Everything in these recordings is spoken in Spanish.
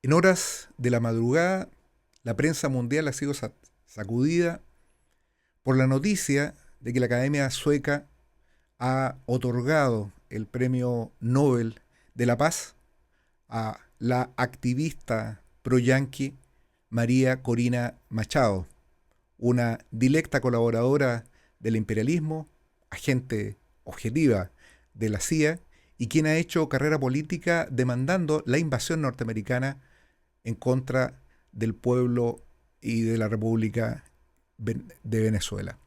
En horas de la madrugada, la prensa mundial ha sido sacudida por la noticia de que la Academia Sueca ha otorgado el Premio Nobel de la Paz a la activista pro-yanqui María Corina Machado, una directa colaboradora del imperialismo, agente objetiva de la CIA y quien ha hecho carrera política demandando la invasión norteamericana en contra del pueblo y de la República de Venezuela.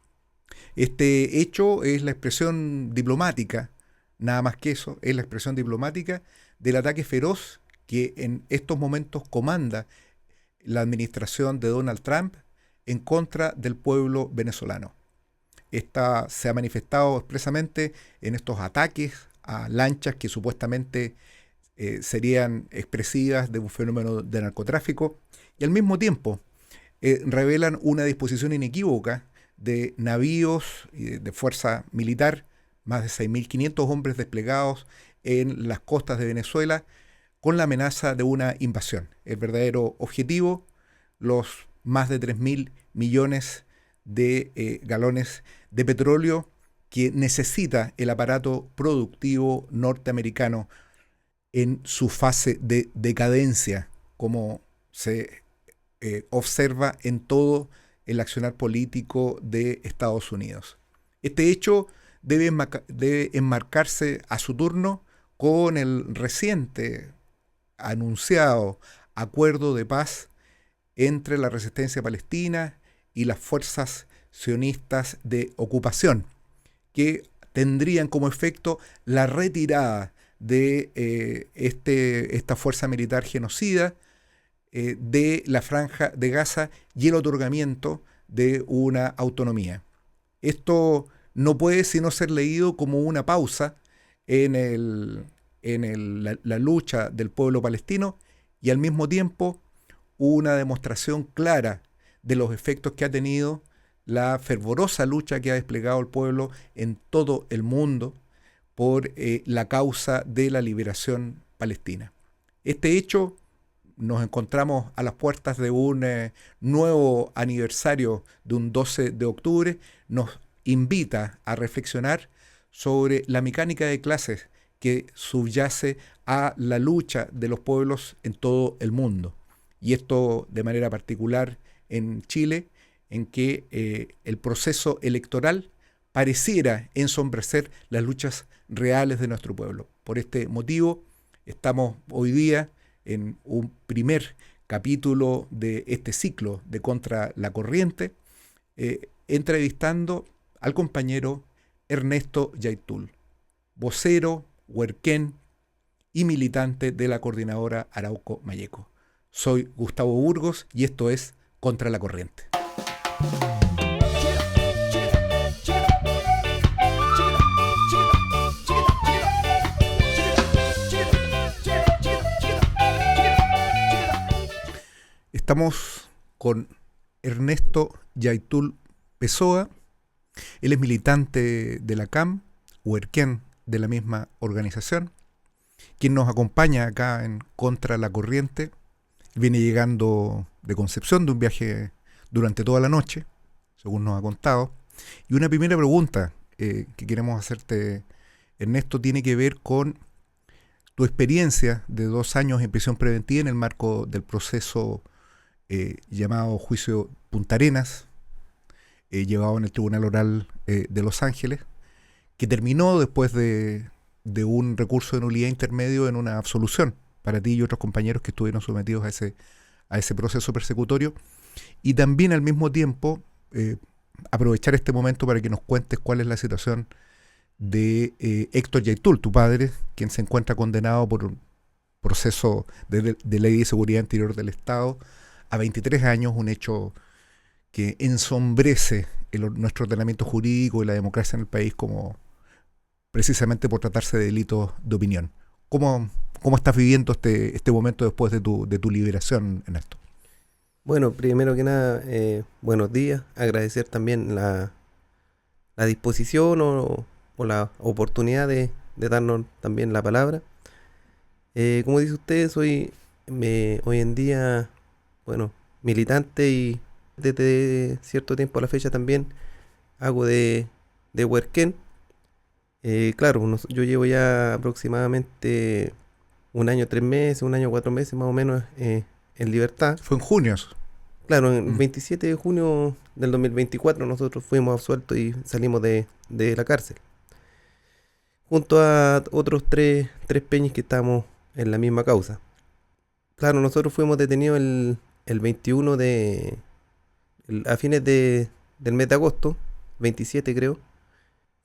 Este hecho es la expresión diplomática, nada más que eso, es la expresión diplomática del ataque feroz que en estos momentos comanda la administración de Donald Trump en contra del pueblo venezolano. Esta se ha manifestado expresamente en estos ataques a lanchas que supuestamente serían expresivas de un fenómeno de narcotráfico y al mismo tiempo revelan una disposición inequívoca de navíos y de fuerza militar, más de 6.500 hombres desplegados en las costas de Venezuela con la amenaza de una invasión. El verdadero objetivo, los más de 3.000 millones de galones de petróleo que necesita el aparato productivo norteamericano en su fase de decadencia, como se observa en todo el accionar político de Estados Unidos. Este hecho debe enmarcarse a su turno con el reciente anunciado acuerdo de paz entre la resistencia palestina y las fuerzas sionistas de ocupación, que tendrían como efecto la retirada de esta fuerza militar genocida de la franja de Gaza y el otorgamiento de una autonomía. Esto no puede sino ser leído como una pausa en, la lucha del pueblo palestino y al mismo tiempo una demostración clara de los efectos que ha tenido la fervorosa lucha que ha desplegado el pueblo en todo el mundo por la causa de la liberación palestina. Este hecho nos encontramos a las puertas de un nuevo aniversario de un 12 de octubre, nos invita a reflexionar sobre la mecánica de clases que subyace a la lucha de los pueblos en todo el mundo. Y esto de manera particular en Chile, en que el proceso electoral pareciera ensombrecer las luchas reales de nuestro pueblo. Por este motivo, estamos hoy día en un primer capítulo de este ciclo de Contra la Corriente, entrevistando al compañero Ernesto Yaitul, vocero, huerquén y militante de la coordinadora Arauco Mayeco. Soy Gustavo Burgos y esto es Contra la Corriente. Estamos con Ernesto Yaitul Pessoa. Él es militante de la CAM, huerquén de la misma organización, quien nos acompaña acá en Contra la Corriente. Viene llegando de Concepción, de un viaje durante toda la noche, según nos ha contado. Y una primera pregunta que queremos hacerte, Ernesto, tiene que ver con tu experiencia de 2 años en prisión preventiva en el marco del proceso llamado Juicio Punta Arenas, llevado en el Tribunal Oral de Los Ángeles, que terminó después de un recurso de nulidad intermedio en una absolución para ti y otros compañeros que estuvieron sometidos a ese proceso persecutorio. Y también al mismo tiempo aprovechar este momento para que nos cuentes cuál es la situación de Héctor Yaitul, tu padre, quien se encuentra condenado por un proceso de ley de seguridad interior del Estado a 23 años, un hecho que ensombrece nuestro ordenamiento jurídico y la democracia en el país como precisamente por tratarse de delitos de opinión. ¿Cómo estás viviendo este momento después de tu liberación en esto? Bueno, primero que nada, buenos días. Agradecer también la disposición o la oportunidad de darnos también la palabra. Como dice usted, soy hoy en día, bueno, militante y desde cierto tiempo a la fecha también hago de huerquén. Claro, yo llevo ya aproximadamente un año, 3 meses, un año, 4 meses más o menos en libertad. Fue en junio eso. Claro, el Mm. 27 de junio del 2024 nosotros fuimos absueltos y salimos de la cárcel. Junto a otros tres peñas que estamos en la misma causa. Claro, nosotros fuimos detenidos el 21 a fines del mes de agosto, 27 creo.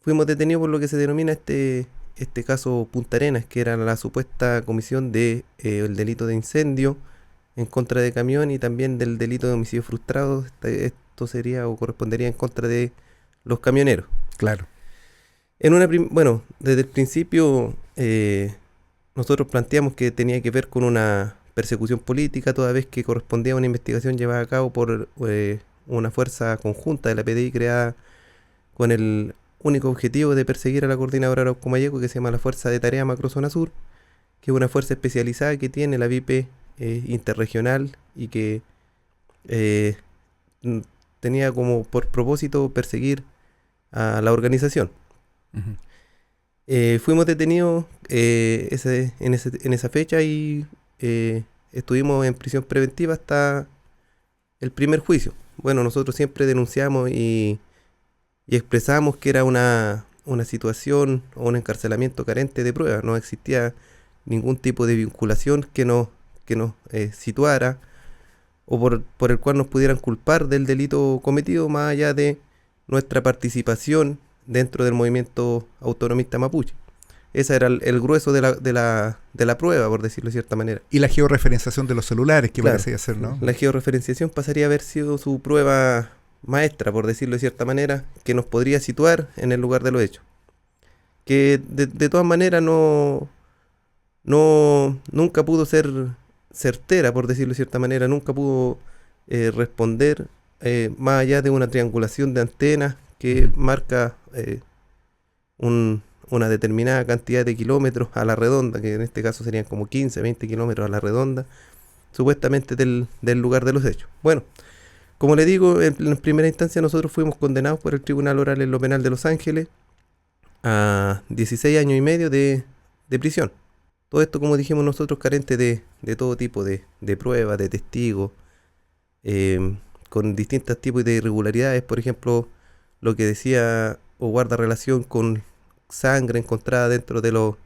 Fuimos detenidos por lo que se denomina este caso Punta Arenas, que era la supuesta comisión de el delito de incendio en contra de camión y también del delito de homicidio frustrado. Esto sería o correspondería en contra de los camioneros. Claro. Bueno, desde el principio nosotros planteamos que tenía que ver con una persecución política, toda vez que correspondía a una investigación llevada a cabo por una fuerza conjunta de la PDI creada con el único objetivo de perseguir a la coordinadora Arauco Mayeco, que se llama la Fuerza de Tarea Macrozona Sur, que es una fuerza especializada que tiene la VIP interregional y que eh, tenía como por propósito perseguir a la organización. Ujú. Fuimos detenidos en esa fecha y estuvimos en prisión preventiva hasta el primer juicio. Bueno, nosotros siempre denunciamos y expresamos que era una situación o un encarcelamiento carente de pruebas. No existía ningún tipo de vinculación que nos situara o por el cual nos pudieran culpar del delito cometido, más allá de nuestra participación dentro del movimiento autonomista mapuche. Ese era el grueso de la prueba, por decirlo de cierta manera. Y la georreferenciación de los celulares, que Claro, parece ser, ¿no? la georreferenciación pasaría a haber sido su prueba maestra, por decirlo de cierta manera, que nos podría situar en el lugar de los hechos. Que de todas maneras nunca pudo ser certera, por decirlo de cierta manera, nunca pudo responder más allá de una triangulación de antenas que Ujú. marca una determinada cantidad de kilómetros a la redonda, que en este caso serían como 15, 20 kilómetros a la redonda, supuestamente del lugar de los hechos. Bueno, como le digo, en primera instancia nosotros fuimos condenados por el Tribunal Oral en lo Penal de Los Ángeles a 16 años y medio de prisión. Todo esto, como dijimos nosotros, carente de todo tipo de pruebas, de testigos, con distintos tipos de irregularidades. Por ejemplo, lo que decía o guarda relación con sangre encontrada dentro de los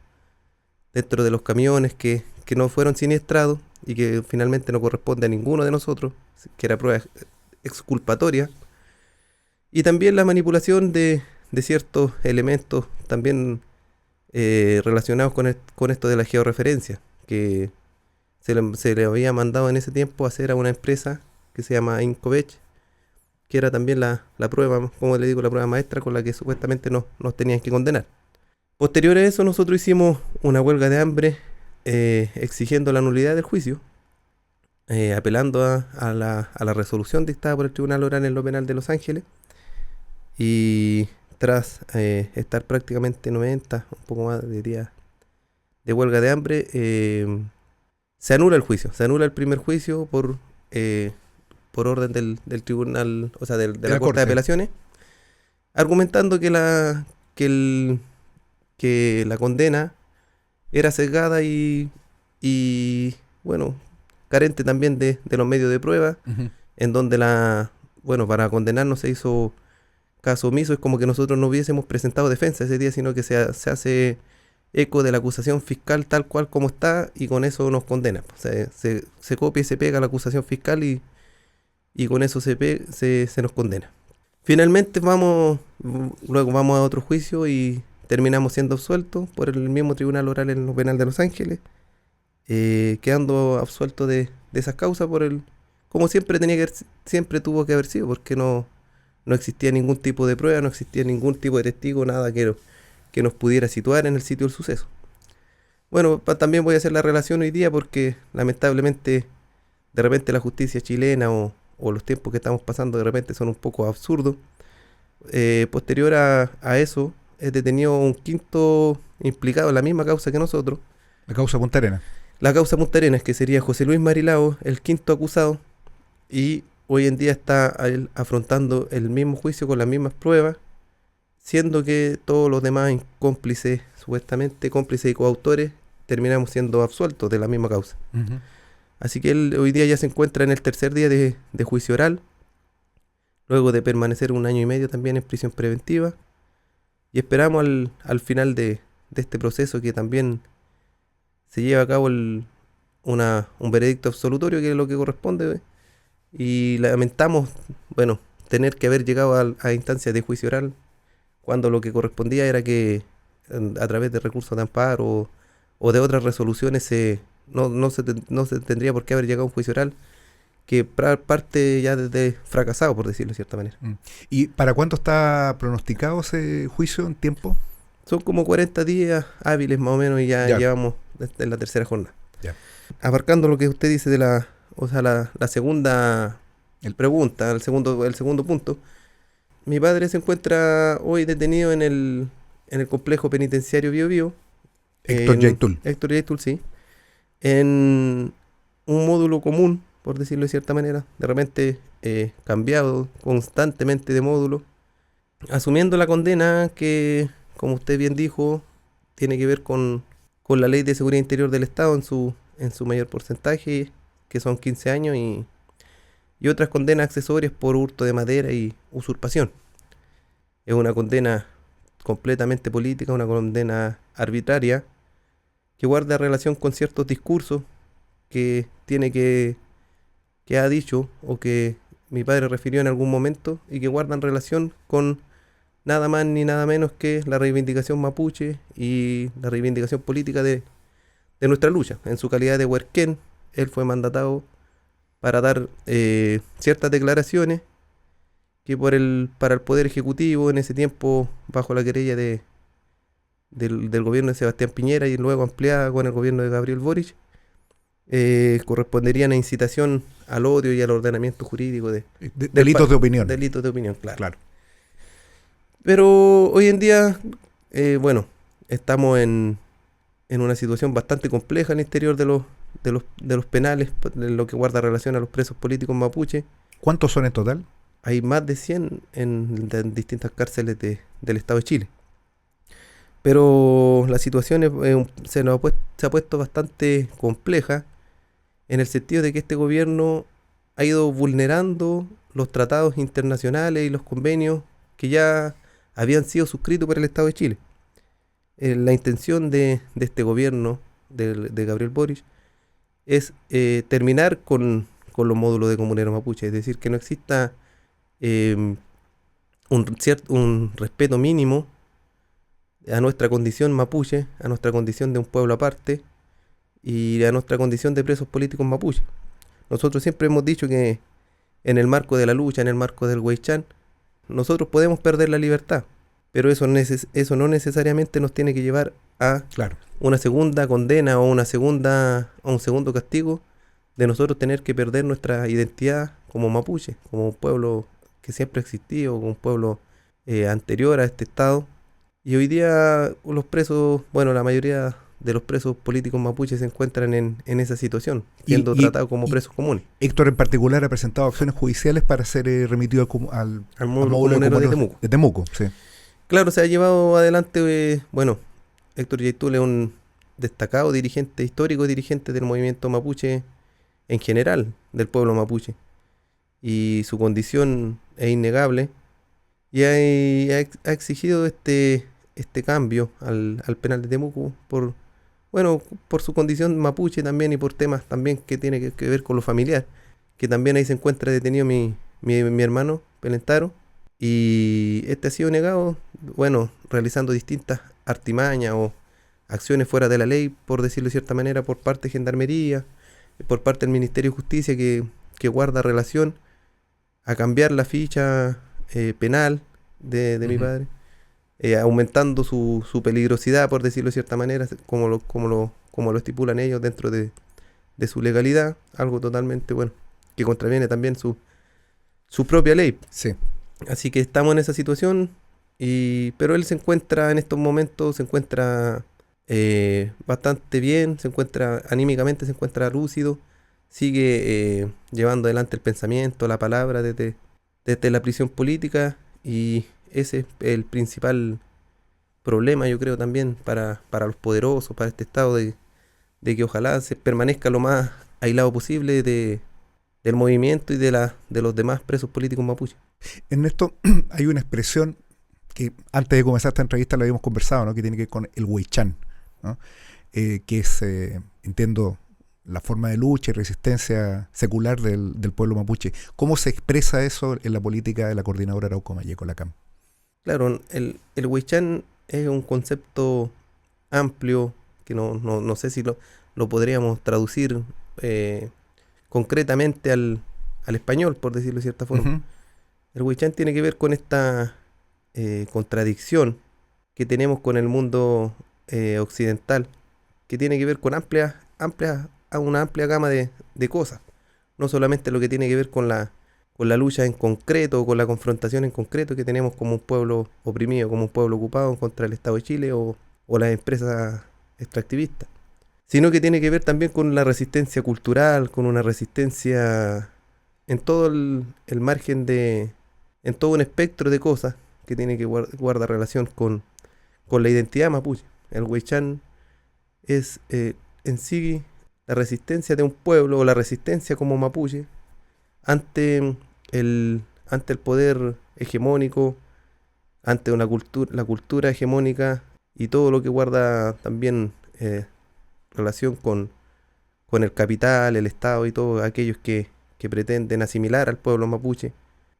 camiones que no fueron siniestrados y que finalmente no corresponde a ninguno de nosotros, que era prueba exculpatoria. Y también la manipulación de ciertos elementos también relacionados con esto de la georreferencia, que se le había mandado en ese tiempo a hacer a una empresa que se llama Incovech, que era también la prueba, como le digo, la prueba maestra con la que supuestamente nos tenían que condenar. Posterior a eso, nosotros hicimos una huelga de hambre exigiendo la nulidad del juicio, apelando a la resolución dictada por el Tribunal Oral en lo Penal de Los Ángeles. Y tras estar prácticamente 90, un poco más de días de huelga de hambre, se anula el juicio, se anula el primer juicio por orden del tribunal, o sea, de De la la Corte de Corte. Apelaciones, argumentando que la condena era sesgada y bueno, carente también de los medios de prueba, Ujú. en donde bueno, para condenarnos se hizo caso omiso. Es como que nosotros no hubiésemos presentado defensa ese día, sino que se hace eco de la acusación fiscal tal cual como está y con eso nos condena. O sea, se copia y se pega la acusación fiscal y con eso se nos condena. Finalmente luego vamos a otro juicio y terminamos siendo absueltos por el mismo Tribunal Oral en lo Penal de Los Ángeles, quedando absuelto de esas causas como siempre tuvo que haber sido, porque no existía ningún tipo de prueba, no existía ningún tipo de testigo, nada que nos pudiera situar en el sitio del suceso. Bueno, también voy a hacer la relación hoy día porque lamentablemente de repente la justicia chilena o los tiempos que estamos pasando de repente son un poco absurdos. Posterior a eso, es detenido un quinto implicado en la misma causa que nosotros. La causa Punta Arenas. la causa Punta Arenas, que sería José Luis Marilao, el quinto acusado, y hoy en día está él afrontando el mismo juicio con las mismas pruebas, siendo que todos los demás cómplices, supuestamente cómplices y coautores, terminamos siendo absueltos de la misma causa. Ujú. Así que él hoy día ya se encuentra en el tercer día de juicio oral, luego de permanecer 1 año y medio también en prisión preventiva, y esperamos al final de este proceso que también se lleva a cabo un veredicto absolutorio, que es lo que corresponde, y lamentamos, bueno, tener que haber llegado a instancias de juicio oral, cuando lo que correspondía era que a través de recursos de amparo o de otras resoluciones no se tendría por qué haber llegado a un juicio oral, que parte ya desde fracasado, por decirlo de cierta manera. ¿Y para cuándo está pronosticado ese juicio en tiempo? Son como 40 días hábiles más o menos, y ya llevamos en la tercera jornada. Ya. Abarcando lo que usted dice de la segunda pregunta, el segundo punto. Mi padre se encuentra hoy detenido en el complejo penitenciario Bío Bío. Héctor Yaitul. Héctor Yaitul, sí. En un módulo común, por decirlo de cierta manera, de repente cambiado constantemente de módulo, asumiendo la condena que, como usted bien dijo, tiene que ver con la Ley de Seguridad Interior del Estado en su mayor porcentaje, que son 15 años, y otras condenas accesorias por hurto de madera y usurpación. Es una condena completamente política, una condena arbitraria, que guarda relación con ciertos discursos que ha dicho o que mi padre refirió en algún momento, y que guardan relación con nada más ni nada menos que la reivindicación mapuche y la reivindicación política de nuestra lucha. En su calidad de huerquén, él fue mandatado para dar ciertas declaraciones que para el Poder Ejecutivo, en ese tiempo bajo la querella del gobierno de Sebastián Piñera y luego ampliada con el gobierno de Gabriel Boric, corresponderían a incitación al odio y al ordenamiento jurídico delitos de opinión. Delitos de opinión, claro. Claro. Pero hoy en día, bueno, estamos en una situación bastante compleja al interior de los penales, en lo que guarda relación a los presos políticos mapuche. ¿Cuántos son en total? Hay más de 100 en distintas cárceles del Estado de Chile. Pero la situación se ha puesto bastante compleja, en el sentido de que este gobierno ha ido vulnerando los tratados internacionales y los convenios que ya habían sido suscritos por el Estado de Chile. La intención de este gobierno, de Gabriel Boric, es terminar con los módulos de comuneros mapuche, es decir, que no exista un respeto mínimo a nuestra condición mapuche, a nuestra condición de un pueblo aparte y a nuestra condición de presos políticos mapuche. Nosotros siempre hemos dicho que en el marco de la lucha, en el marco del Weichan, nosotros podemos perder la libertad, pero eso no necesariamente nos tiene que llevar a una segunda condena o un segundo castigo de nosotros tener que perder nuestra identidad como mapuche, como un pueblo que siempre ha existido, como un pueblo anterior a este Estado. Y hoy día los presos, bueno, la mayoría de los presos políticos mapuches se encuentran en esa situación, siendo tratados como presos comunes. Héctor en particular ha presentado acciones judiciales para ser remitido al módulo de Temuco. Sí. Claro, se ha llevado adelante, bueno, Héctor Yaitul es un destacado dirigente, histórico dirigente del movimiento mapuche en general, del pueblo mapuche. Y su condición es innegable, y ha exigido este cambio al penal de Temuco por su condición mapuche también, y por temas también que tiene que ver con lo familiar, que también ahí se encuentra detenido mi hermano Pelentaro, y este ha sido negado, bueno, realizando distintas artimañas o acciones fuera de la ley, por decirlo de cierta manera, por parte de Gendarmería, por parte del Ministerio de Justicia, que guarda relación a cambiar la ficha penal de mi padre, aumentando su peligrosidad, por decirlo de cierta manera, como lo estipulan ellos dentro de su legalidad, algo totalmente, bueno, que contraviene también su propia ley. Sí. Así que estamos en esa situación, pero él en estos momentos se encuentra bastante bien, se encuentra anímicamente, se encuentra lúcido, sigue llevando adelante el pensamiento, la palabra desde la prisión política, y ese es el principal problema, yo creo, también para los poderosos, para este Estado, de que ojalá se permanezca lo más aislado posible del movimiento y de los demás presos políticos mapuches. En esto hay una expresión que antes de comenzar esta entrevista lo habíamos conversado, ¿no? Que tiene que ver con el huaychán, ¿no? Que es, entiendo, la forma de lucha y resistencia secular del pueblo mapuche. ¿Cómo se expresa eso en la política de la Coordinadora Arauco Mayeco, la CAM? Claro, el huaychán es un concepto amplio que no sé si lo podríamos traducir concretamente al español, por decirlo de cierta forma. Uh-huh. El huaychán tiene que ver con esta contradicción que tenemos con el mundo occidental, que tiene que ver con una amplia gama de cosas. No solamente lo que tiene que ver con la lucha en concreto, con la confrontación en concreto que tenemos como un pueblo oprimido, como un pueblo ocupado contra el Estado de Chile o las empresas extractivistas, sino que tiene que ver también con la resistencia cultural, con una resistencia en todo el margen en todo un espectro de cosas que tiene que guardar relación con la identidad mapuche. El huaychán es en sí la resistencia de un pueblo, o la resistencia como mapuche ante el poder hegemónico, ante la cultura hegemónica y todo lo que guarda también relación con el capital, el Estado y todos aquellos que pretenden asimilar al pueblo mapuche.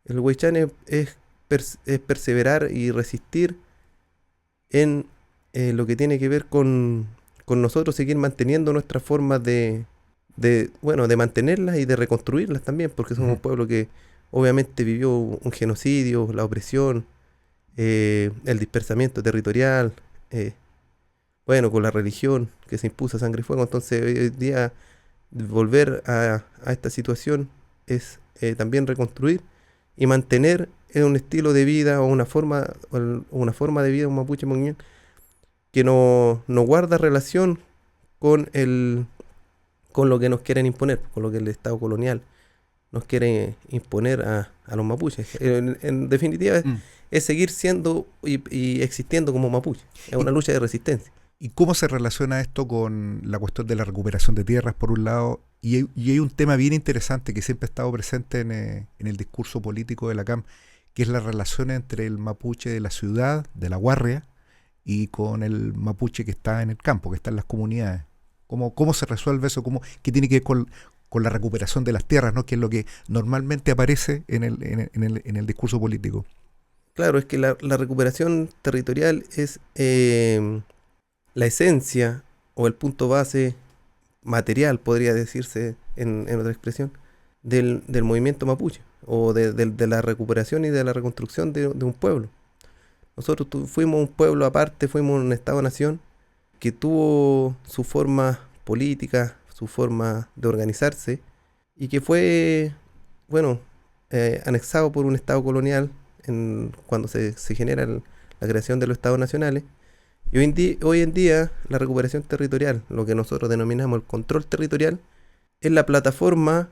El huaychán es perseverar y resistir en lo que tiene que ver con nosotros seguir manteniendo nuestras formas de mantenerlas y de reconstruirlas también, porque somos un pueblo que obviamente vivió un genocidio, la opresión, el dispersamiento territorial, con la religión que se impuso a sangre y fuego. Entonces hoy día volver a esta situación es también reconstruir y mantener un estilo de vida o una forma de vida, un mapuche monguén, que no guarda relación con lo que nos quieren imponer, con lo que el Estado colonial nos quiere imponer a los mapuches. En definitiva, es seguir siendo y existiendo como mapuche. Es una lucha de resistencia. ¿Y cómo se relaciona esto con la cuestión de la recuperación de tierras, por un lado? Y hay un tema bien interesante que siempre ha estado presente en el discurso político de la CAM, que es la relación entre el mapuche de la ciudad, de la Guarria, y con el mapuche que está en el campo, que está en las comunidades. ¿Cómo se resuelve eso? ¿Qué tiene que ver con la recuperación de las tierras, ¿no? Que es lo que normalmente aparece en el discurso político? Claro, es que la recuperación territorial es la esencia o el punto base material, podría decirse en otra expresión, del movimiento mapuche, o de la recuperación y de la reconstrucción de un pueblo. Nosotros fuimos un pueblo aparte, fuimos un Estado-nación que tuvo su forma política, su forma de organizarse, y que fue, anexado por un Estado colonial cuando se genera la creación de los Estados nacionales. Y hoy en día la recuperación territorial, lo que nosotros denominamos el control territorial, es la plataforma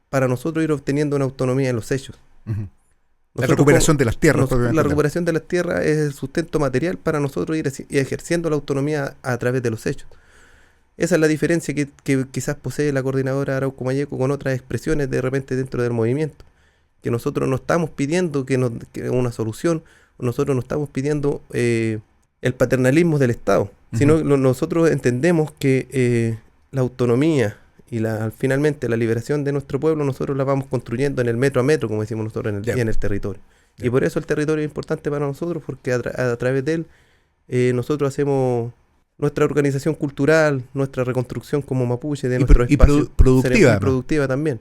para nosotros ir obteniendo una autonomía en los hechos. Uh-huh. La recuperación de las tierras. La recuperación de las tierras es el sustento material para nosotros ir ejerciendo la autonomía a través de los hechos. Esa es la diferencia que quizás posee la Coordinadora Arauco Mayeco con otras expresiones de repente dentro del movimiento. Que nosotros no estamos pidiendo que una solución, nosotros no estamos pidiendo el paternalismo del Estado, sino nosotros entendemos que la autonomía y finalmente la liberación de nuestro pueblo, nosotros la vamos construyendo en el metro a metro, como decimos nosotros, en el territorio. Y por eso el territorio es importante para nosotros, porque a través de él nosotros hacemos nuestra organización cultural, nuestra reconstrucción como mapuche de nuestro espacio. Productiva también.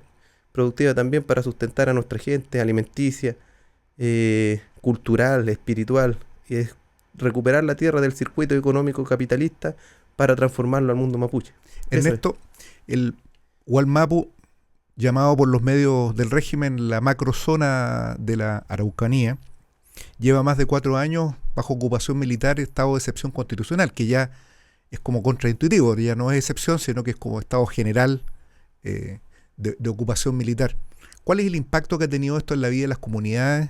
Productiva también para sustentar a nuestra gente, alimenticia, cultural, espiritual, y es recuperar la tierra del circuito económico capitalista para transformarlo al mundo mapuche. Ernesto, el Wallmapu, llamado por los medios del régimen la macrozona de la Araucanía, lleva más de 4 años bajo ocupación militar, estado de excepción constitucional, que ya es como contraintuitivo, ya no es excepción, sino que es como estado general de ocupación militar. ¿Cuál es el impacto que ha tenido esto en la vida de las comunidades,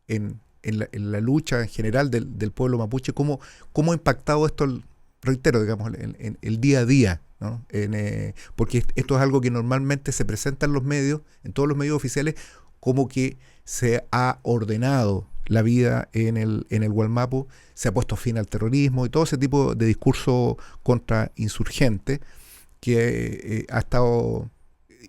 en la lucha en general del pueblo mapuche? ¿Cómo ha impactado esto, reitero, digamos, en el día a día, ¿no? Porque esto es algo que normalmente se presenta en los medios, en todos los medios oficiales, como que se ha ordenado la vida en el Gualmapu, se ha puesto fin al terrorismo y todo ese tipo de discurso contra insurgentes que ha estado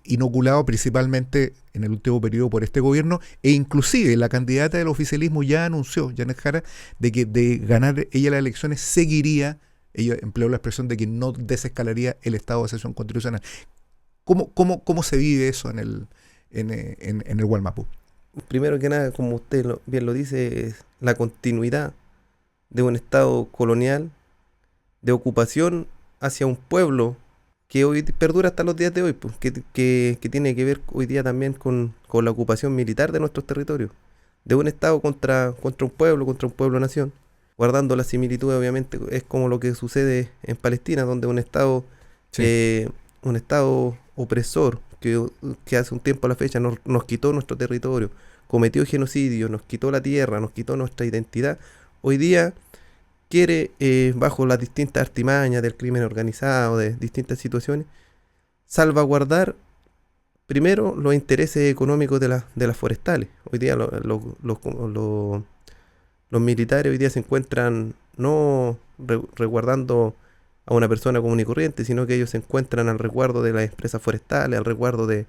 inoculado principalmente en el último periodo por este gobierno, e inclusive la candidata del oficialismo ya anunció, Janet Jara, de que de ganar ella las elecciones seguiría, ella empleó la expresión de que no desescalaría el estado de excepción constitucional. ¿Cómo se vive eso en el Gualmapu? Primero que nada, como usted bien lo dice, es la continuidad de un estado colonial de ocupación hacia un pueblo que hoy perdura hasta los días de hoy, pues, que tiene que ver hoy día también con la ocupación militar de nuestros territorios, de un estado contra un pueblo nación, guardando la similitud, obviamente, es como lo que sucede en Palestina, donde Sí. un estado opresor, que hace un tiempo a la fecha nos quitó nuestro territorio, cometió genocidio, nos quitó la tierra, nos quitó nuestra identidad, hoy día quiere, bajo las distintas artimañas del crimen organizado, de distintas situaciones, salvaguardar primero los intereses económicos de las forestales. Hoy día los militares hoy día se encuentran no resguardando a una persona común y corriente, sino que ellos se encuentran al resguardo de las empresas forestales, al resguardo de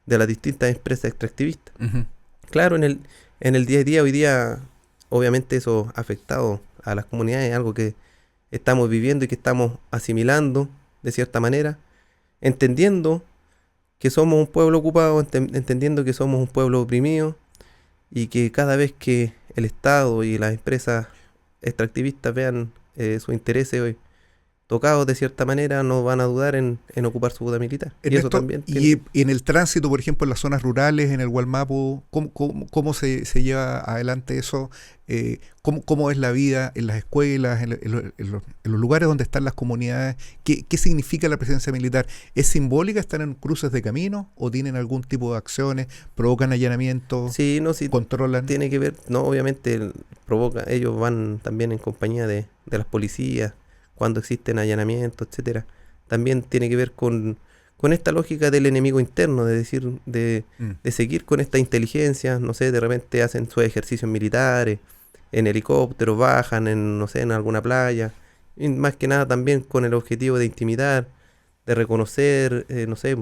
las distintas empresas extractivistas. Uh-huh. Claro, en el día a día, hoy día, obviamente eso ha afectado a las comunidades, es algo que estamos viviendo y que estamos asimilando de cierta manera, entendiendo que somos un pueblo ocupado, entendiendo que somos un pueblo oprimido y que cada vez que el Estado y las empresas extractivistas vean sus intereses hoy tocados de cierta manera, no van a dudar en ocupar su boda militar. Y eso también y en el tránsito, por ejemplo, en las zonas rurales, en el Gualmapu, ¿cómo se lleva adelante eso? ¿Cómo es la vida en las escuelas, en los lugares donde están las comunidades? ¿Qué significa la presencia militar? ¿Es simbólica? ¿Están en cruces de camino? ¿O tienen algún tipo de acciones? ¿Provocan allanamientos? Sí, no, sí, ¿Controlan? tiene que ver, no, obviamente ellos van también en compañía de las policías, cuando existen allanamientos, etcétera. También tiene que ver con esta lógica del enemigo interno, de decir, de seguir con esta inteligencia, no sé, de repente hacen sus ejercicios militares, en helicóptero, bajan no sé, en alguna playa, y más que nada también con el objetivo de intimidar, de reconocer, no sé,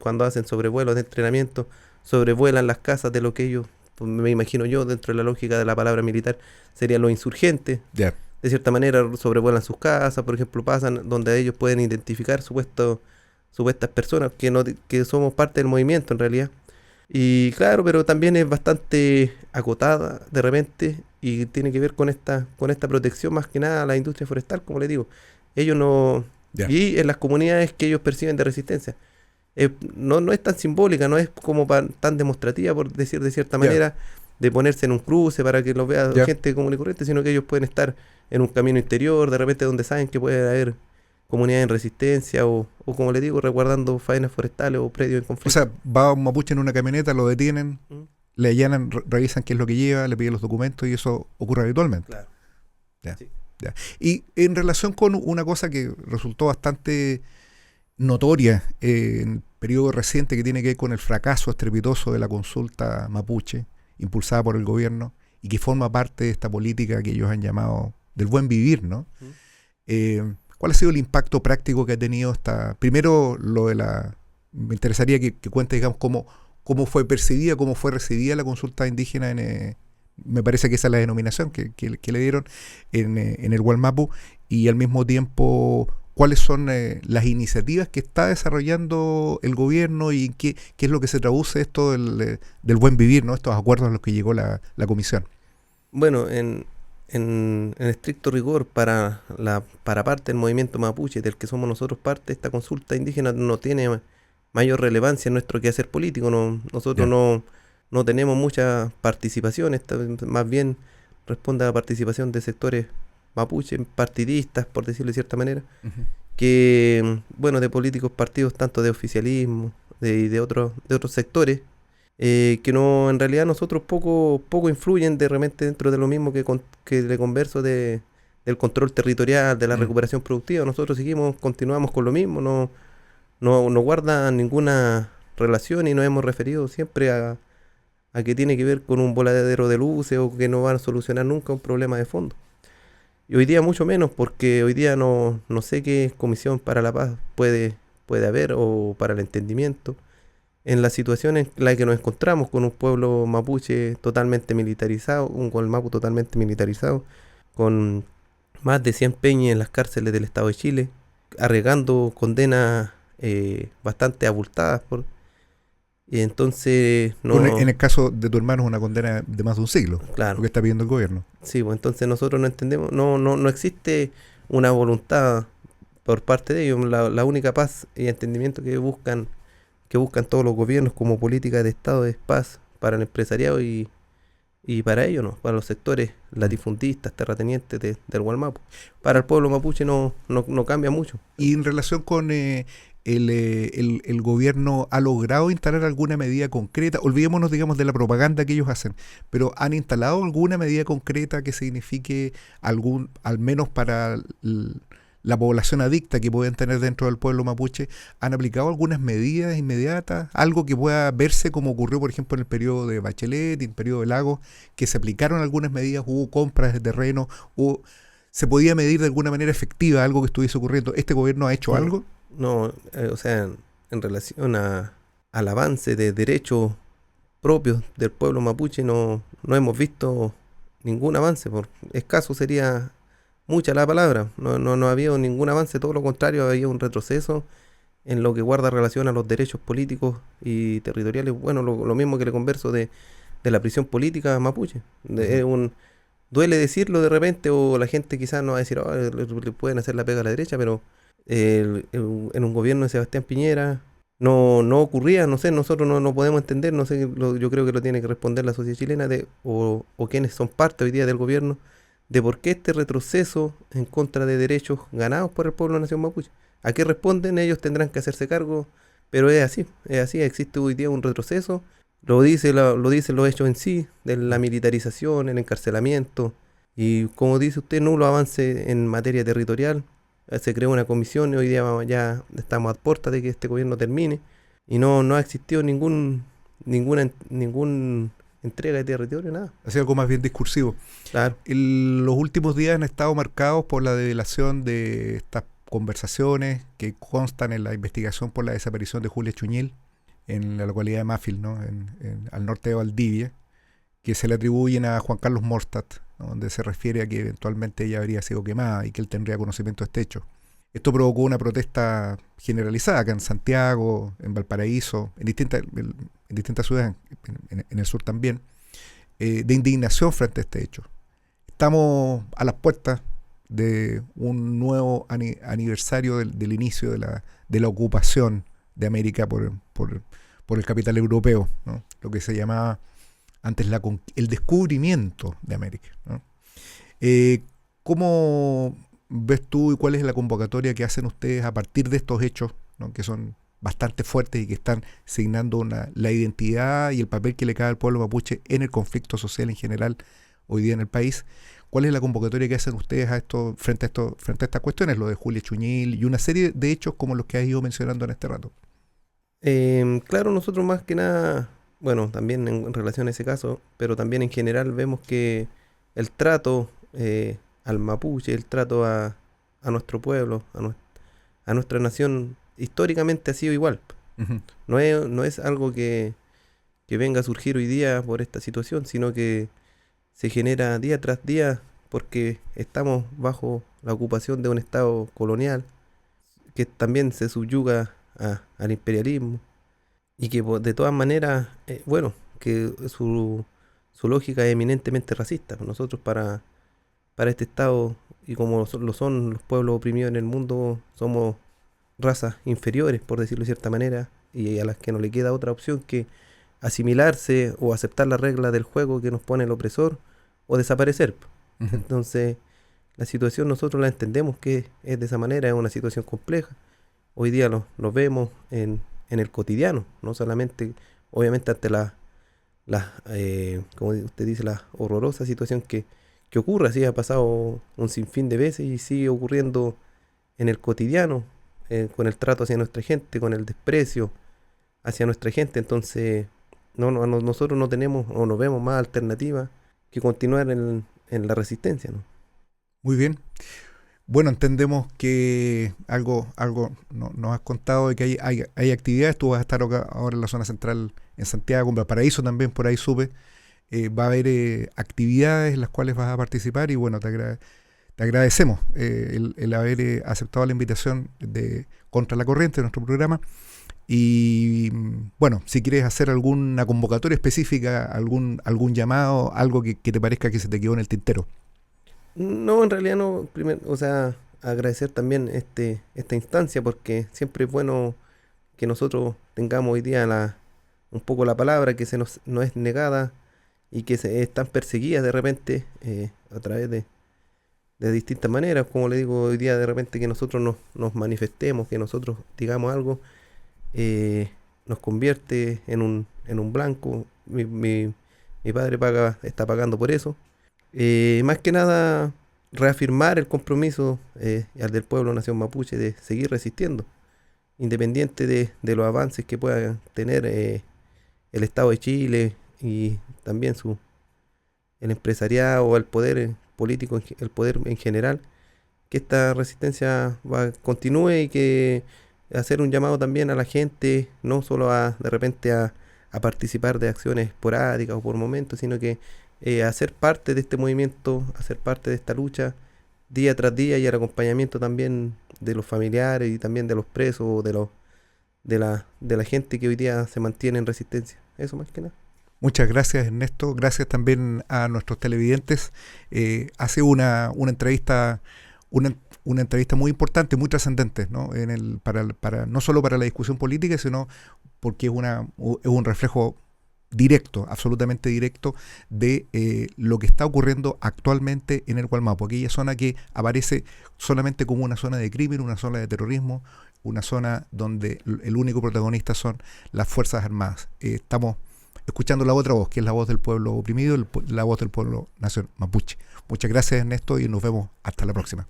cuando hacen sobrevuelos de entrenamiento, sobrevuelan las casas de lo que ellos, pues, me imagino yo, dentro de la lógica de la palabra militar, serían los insurgentes. Ya. De cierta manera sobrevuelan sus casas, por ejemplo, pasan donde ellos pueden identificar supuestas personas que somos parte del movimiento en realidad. Y claro, pero también es bastante acotada de repente y tiene que ver con esta protección más que nada a la industria forestal, como les digo. Ellos no... Ya. Y en las comunidades que ellos perciben de resistencia. No es tan simbólica, no es como tan demostrativa, por decir de cierta manera, de ponerse en un cruce para que lo vea gente común y corriente, sino que ellos pueden estar en un camino interior, de repente donde saben que puede haber comunidades en resistencia o como les digo, resguardando faenas forestales o predios en conflicto. O sea, va un mapuche en una camioneta, lo detienen, le allanan, revisan qué es lo que lleva, le piden los documentos y eso ocurre habitualmente. Claro. Ya, Sí. ya. Y en relación con una cosa que resultó bastante notoria en el periodo reciente, que tiene que ver con el fracaso estrepitoso de la consulta mapuche, impulsada por el gobierno, y que forma parte de esta política que ellos han llamado del buen vivir, ¿no? ¿Cuál ha sido el impacto práctico que ha tenido primero me interesaría que cuente, digamos, cómo fue percibida, cómo fue recibida la consulta indígena me parece que esa es la denominación que le dieron en el Gualmapu, y al mismo tiempo cuáles son las iniciativas que está desarrollando el gobierno y qué es lo que se traduce esto del buen vivir, ¿no? Estos acuerdos a los que llegó la comisión. Bueno, en estricto rigor, para parte del movimiento mapuche, del que somos nosotros parte, esta consulta indígena no tiene mayor relevancia en nuestro quehacer político. Nosotros no tenemos mucha participación, más bien responde a la participación de sectores mapuches partidistas, por decirlo de cierta manera, Ujú. que, bueno, de políticos partidos, tanto de oficialismo y de otros sectores, que no, en realidad nosotros poco influyen de repente dentro de lo mismo que le converso del control territorial, de la Mm. recuperación productiva. Nosotros continuamos con lo mismo, no guarda ninguna relación y nos hemos referido siempre a que tiene que ver con un voladero de luces o que no van a solucionar nunca un problema de fondo. Y hoy día mucho menos, porque hoy día no sé qué comisión para la paz puede haber o para el entendimiento en la situación en la que nos encontramos con un pueblo mapuche totalmente militarizado, un Gualmapu totalmente militarizado, con más de 100 peñas en las cárceles del Estado de Chile, arriesgando condenas bastante abultadas. Y entonces, En el caso de tu hermano es una condena de más de un siglo, lo claro, que está pidiendo el gobierno. sí, pues entonces nosotros no entendemos, no existe una voluntad por parte de ellos. La única paz y entendimiento que buscan todos los gobiernos como política de Estado es paz para el empresariado y para ellos, ¿no? Para los sectores Mm. latifundistas, terratenientes del Gualmapu. Para el pueblo mapuche no cambia mucho. Y en relación con el gobierno, ¿ha logrado instalar alguna medida concreta? Olvidémonos, digamos, de la propaganda que ellos hacen, pero ¿han instalado alguna medida concreta que signifique al menos para la población adicta que pueden tener dentro del pueblo mapuche? ¿Han aplicado algunas medidas inmediatas? Algo que pueda verse como ocurrió, por ejemplo, en el periodo de Bachelet y en el periodo de Lagos, que se aplicaron algunas medidas, hubo compras de terreno, se podía medir de alguna manera efectiva algo que estuviese ocurriendo. ¿Este gobierno ha hecho No, algo? o sea, en relación al avance de derechos propios del pueblo mapuche, no hemos visto ningún avance. Escaso sería mucha la palabra. No ha habido ningún avance, todo lo contrario, ha habido un retroceso en lo que guarda relación a los derechos políticos y territoriales. Bueno, lo mismo que le converso de la prisión política mapuche. Ujú. Duele decirlo de repente, o la gente quizás no va a decir, "Oh, le pueden hacer la pega a la derecha", pero en un gobierno de Sebastián Piñera no ocurría, no sé, nosotros no podemos entender, no sé, yo creo que lo tiene que responder la sociedad chilena o quienes son parte hoy día del gobierno, de por qué este retroceso en contra de derechos ganados por el pueblo de la nación mapuche. ¿A qué responden? Ellos tendrán que hacerse cargo, pero es así, existe hoy día un retroceso, lo dicen los hechos en sí, de la militarización, el encarcelamiento, y como dice usted, nulo avance en materia territorial. Se creó una comisión y hoy día ya estamos a puertas de que este gobierno termine, y no ha existido ningún entrega de territorio, nada. Ha sido algo más bien discursivo. Claro. Los últimos días han estado marcados por la develación de estas conversaciones que constan en la investigación por la desaparición de Julia Chuñil en la localidad de Mafil, ¿no? Al norte de Valdivia, que se le atribuyen a Juan Carlos Morstadt, ¿no? Donde se refiere a que eventualmente ella habría sido quemada y que él tendría conocimiento de este hecho. Esto provocó una protesta generalizada acá en Santiago, en Valparaíso, en distintas ciudades, en el sur también, de indignación frente a este hecho. Estamos a las puertas de un nuevo aniversario del inicio de la ocupación de América por el capital europeo, ¿no? Lo que se llamaba antes el descubrimiento de América, ¿no? Eh, ¿Cómo ves tú y cuál es la convocatoria que hacen ustedes a partir de estos hechos, ¿no? Que son bastante fuertes y que están signando la identidad y el papel que le cae al pueblo mapuche en el conflicto social en general hoy día en el país? ¿Cuál es la convocatoria que hacen ustedes frente a estas cuestiones, lo de Julia Chuñil y una serie de hechos como los que has ido mencionando en este rato? Claro, nosotros más que nada, bueno, también en relación a ese caso, pero también en general vemos que el trato al mapuche, el trato a nuestro pueblo, a nuestra nación, históricamente ha sido igual. Ujú. No es algo que venga a surgir hoy día por esta situación, sino que se genera día tras día porque estamos bajo la ocupación de un Estado colonial que también se subyuga al imperialismo y que de todas maneras, bueno, que su lógica es eminentemente racista. Nosotros para este Estado, y como lo son los pueblos oprimidos en el mundo, somos razas inferiores, por decirlo de cierta manera, y a las que no le queda otra opción que asimilarse o aceptar las reglas del juego que nos pone el opresor o desaparecer. Ujú. Entonces, la situación nosotros la entendemos que es de esa manera, es una situación compleja. Hoy día lo vemos en el cotidiano, no solamente, obviamente, ante como usted dice, la horrorosa situación que ocurre. Así ha pasado un sinfín de veces y sigue ocurriendo en el cotidiano, con el trato hacia nuestra gente, con el desprecio hacia nuestra gente. Entonces, nosotros no tenemos o no vemos más alternativa que continuar en la resistencia, ¿no? Muy bien. Bueno, entendemos que nos has contado de que hay actividades. Tú vas a estar ahora en la zona central en Santiago, en Valparaíso también, por ahí supe. Va a haber actividades en las cuales vas a participar y bueno, te agradecemos el haber aceptado la invitación de Contra la Corriente de nuestro programa. Y bueno, si quieres hacer alguna convocatoria específica, algún llamado, algo que te parezca que se te quedó en el tintero. No, en realidad no. Primero, o sea, agradecer también esta instancia, porque siempre es bueno que nosotros tengamos hoy día un poco la palabra que nos es negada y que están perseguidas de repente, a través de distintas maneras. Como le digo, hoy día de repente que nosotros nos manifestemos, que nosotros digamos algo, nos convierte en un blanco. Mi padre está pagando por eso. Más que nada, reafirmar el compromiso, al del pueblo nación mapuche, de seguir resistiendo, independiente de los avances que pueda tener el Estado de Chile y también el empresariado, el poder político, el poder en general. Que esta resistencia continúe, y que hacer un llamado también a la gente, no solo de repente a participar de acciones esporádicas o por momentos, sino que hacer parte de este movimiento, hacer parte de esta lucha día tras día, y el acompañamiento también de los familiares y también de los presos, o de la gente que hoy día se mantiene en resistencia. Eso más que nada. Muchas gracias, Ernesto. Gracias también a nuestros televidentes. Ha sido una entrevista muy importante, muy trascendente, ¿no? No solo para la discusión política, sino porque es un reflejo directo, absolutamente directo, de lo que está ocurriendo actualmente en el Gualmapu, aquella zona que aparece solamente como una zona de crimen, una zona de terrorismo, una zona donde el único protagonista son las Fuerzas Armadas. Estamos escuchando la otra voz, que es la voz del pueblo oprimido, la voz del pueblo nación mapuche. Muchas gracias, Ernesto, y nos vemos hasta la próxima.